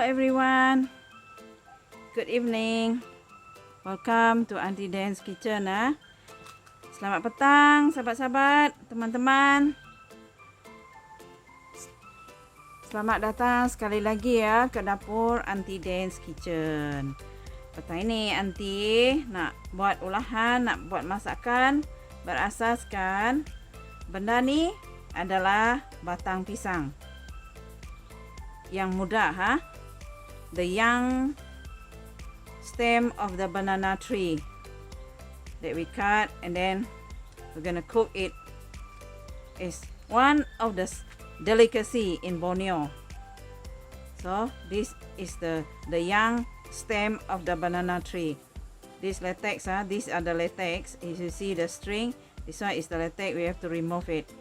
everyone. Good evening. Welcome to Aunty Dann's kitchen. Selamat petang sahabat-sahabat, teman-teman. Selamat datang sekali lagi ya ke dapur Aunty Dann's kitchen. Petang ini Aunty nak buat olahan, nak buat masakan berasaskan benda ni adalah batang pisang yang muda, the young stem of the banana tree that we cut, and then we're gonna cook it. It's one of the delicacy in Borneo. So this is the young stem of the banana tree. This latex, these are the latex. As you see the string, this one is the latex. We have to remove it.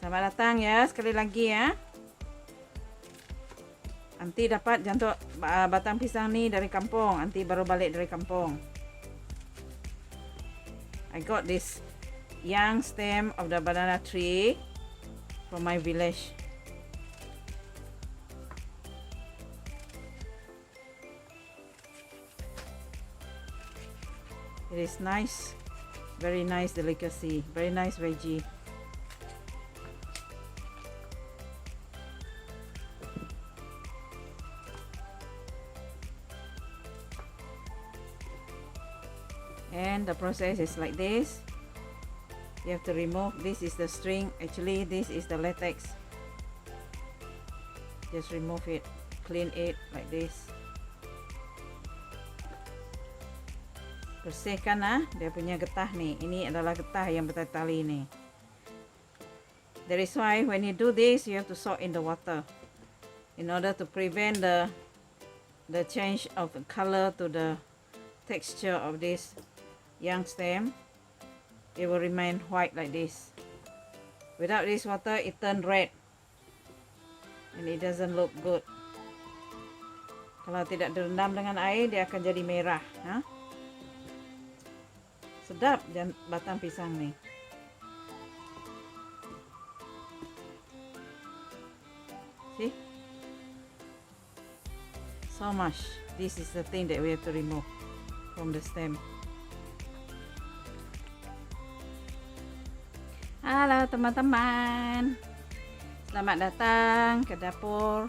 Selamat datang ya sekali lagi ya. Aunty dapat jantuk batang pisang ni dari kampung. Aunty baru balik dari kampung. I got this young stem of the banana tree from my village. It is nice, very nice delicacy, very nice veggie. And the process is like this. You have to remove, this is the string, actually this is the latex. Just remove it, clean it like this. Bersihkan dia punya getah ni. Ini adalah getah yang bertali-tali ni. That is why when you do this, you have to soak in the water in order to prevent the change of the color to the texture of this young stem. It will remain white like this. Without this water, it turn red and it doesn't look good. Kalau tidak direndam dengan air, dia akan jadi merah. Sedap batang pisang ni. See? So much. This is the thing that we have to remove from the stem. Halo teman-teman. Selamat datang ke dapur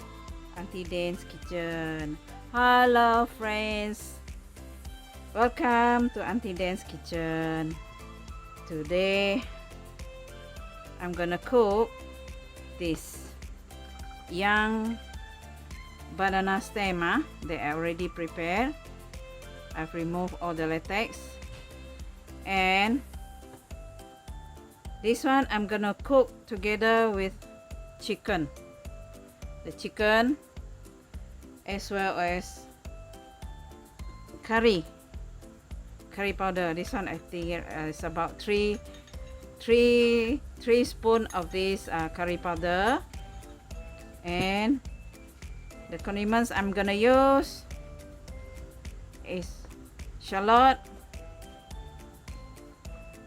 Aunty Dann's kitchen. Hello friends. Welcome to Aunty Dann's kitchen. Today I'm gonna cook this young banana stem that I already prepared. I've removed all the latex, and this one I'm gonna cook together with chicken. The chicken as well as curry powder. This one I think is about 3 spoon of this curry powder, and the condiments I'm gonna use is shallot,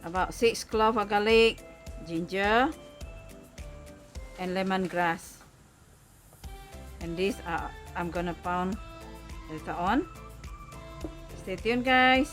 about 6 cloves of garlic, ginger, and lemongrass. And these I'm gonna pound later on. Stay tuned, guys.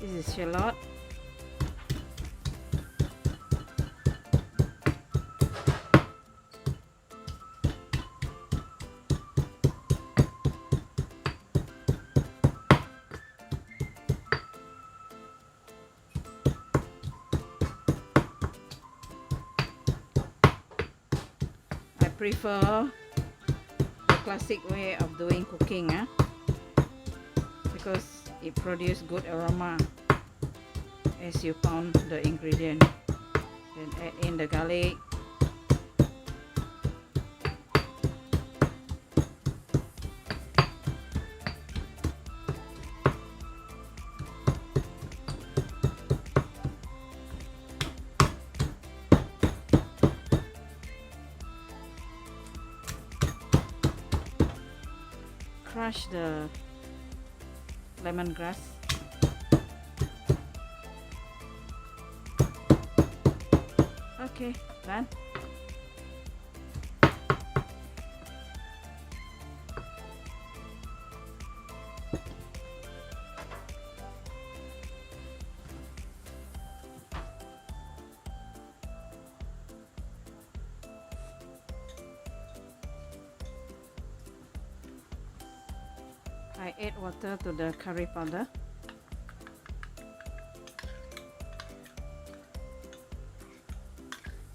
This is shallot. I prefer the classic way of doing cooking because it produces good aroma as you pound the ingredient. Then add in the garlic, crush the lemongrass. Okay, done. I add water to the curry powder.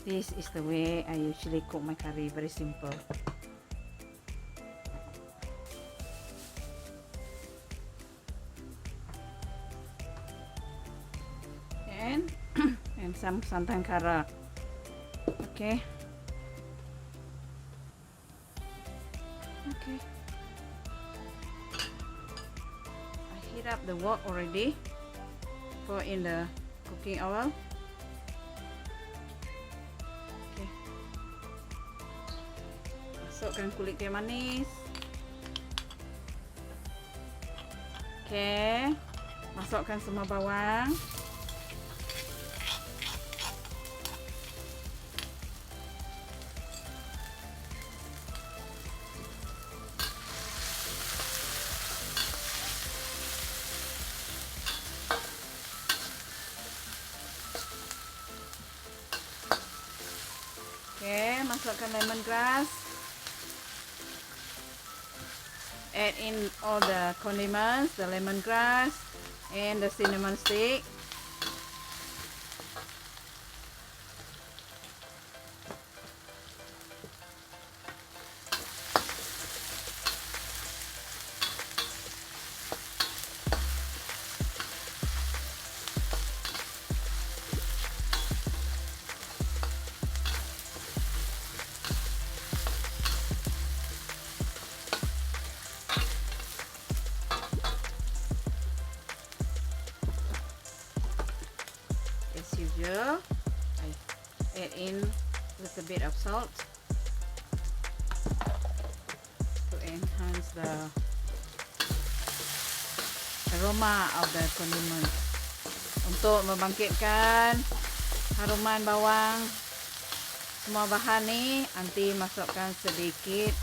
This is the way I usually cook my curry, very simple. And some santan kara. Okay. Okay. I heat up the wok already. Pour in the cooking oil. Okay. Masukkan kulit kayu manis. Okay. Masukkan semua bawang. Okay, masukkan lemongrass. Add in all the condiments, the lemongrass and the cinnamon stick. As usual, I add in a little bit of salt to enhance the aroma of the condiments. Untuk membangkitkan haruman bawang semua bahan ni, Aunty masukkan sedikit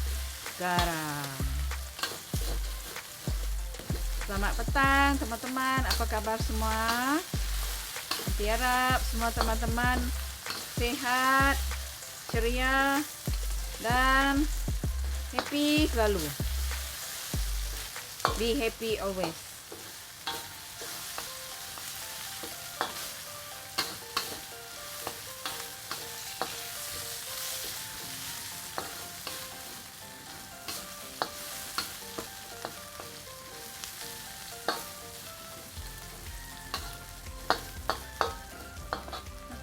garam. Selamat petang teman-teman, apa kabar semua? Aunty harap semua teman-teman sehat, ceria dan happy selalu. Be happy always.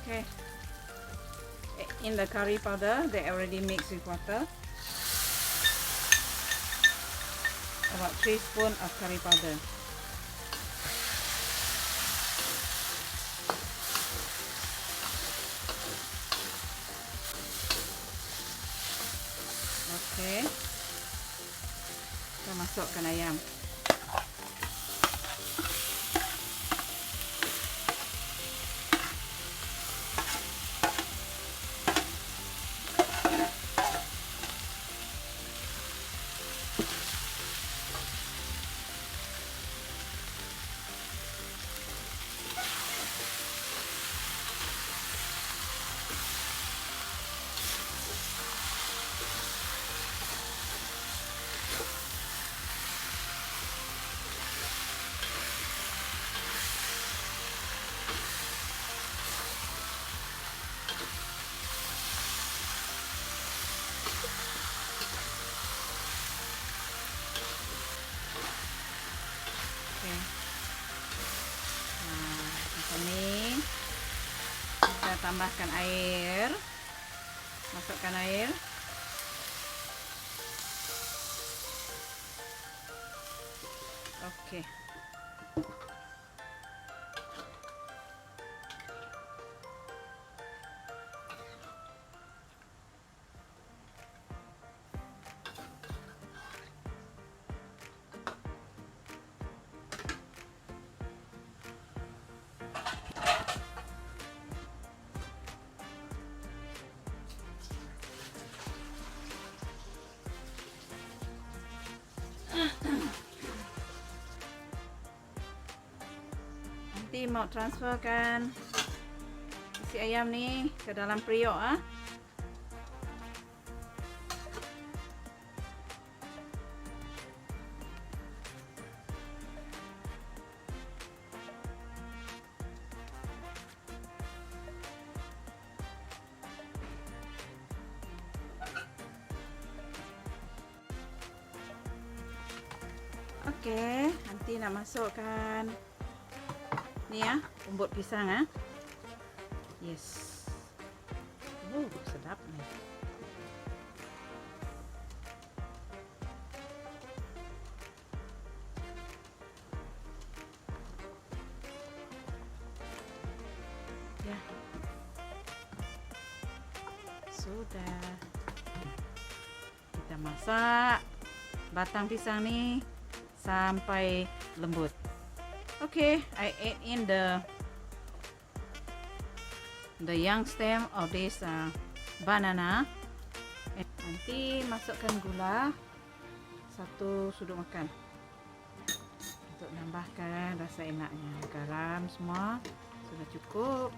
Okay. In the curry powder, they already mixed with water. About 3 spoons of curry powder. Okay. Kita masukkan ayam. Ini kita tambahkan air, masukkan air. Oke. Aunty mau transferkan isi ayam ni ke dalam periuk ah. Okey, Aunty nak masukkan ni ya, umbut pisang ah. Yes. Sedap ni. Ya. Sudah. Kita masak batang pisang ni sampai lembut. Okay, I add in the young stem of this banana. Nanti masukkan gula 1 sudut makan untuk nambahkan rasa enaknya. Garam semua sudah cukup.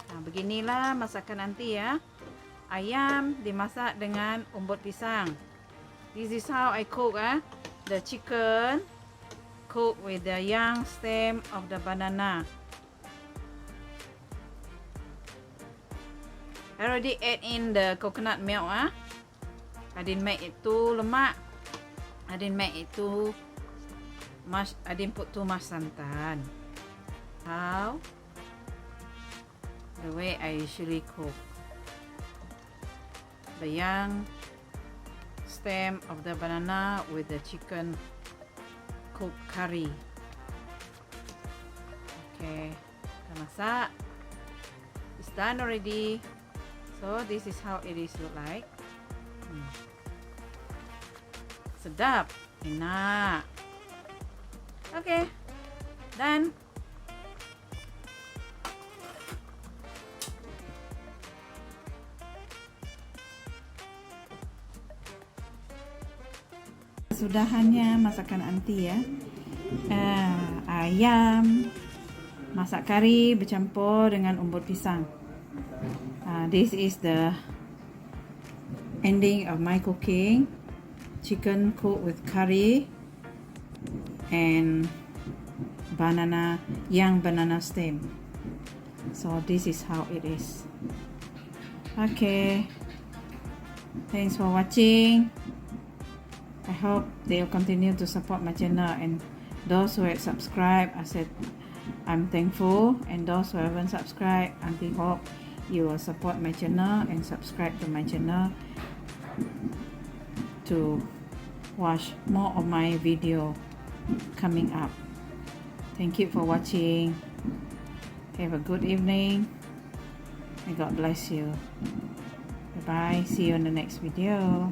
Nah, beginilah masakan Aunty ya. Ayam dimasak dengan umbut pisang. This is how I cook the chicken cooked with the young stem of the banana. I already add in the coconut milk I didn't make it too lemak. I didn't make it too much. I didn't put too much santan. How? The way I usually cook. The young stem of the banana with the chicken cooked curry. Okay, kita masak. It's done already. So this is how it is look like. Sedap, enak. Okay, done. Sudahannya masakan Aunty ya. Ayam masak kari bercampur dengan umbut pisang. This is the ending of my cooking. Chicken cooked with curry and young banana stem. So this is how it is. Okay, thanks for watching. I hope they'll continue to support my channel, and those who have subscribed, I said I'm thankful, and those who haven't subscribed, I hope you will support my channel and subscribe to my channel to watch more of my video coming up. Thank you for watching. Have a good evening, and God bless you. Bye bye. See you in the next video.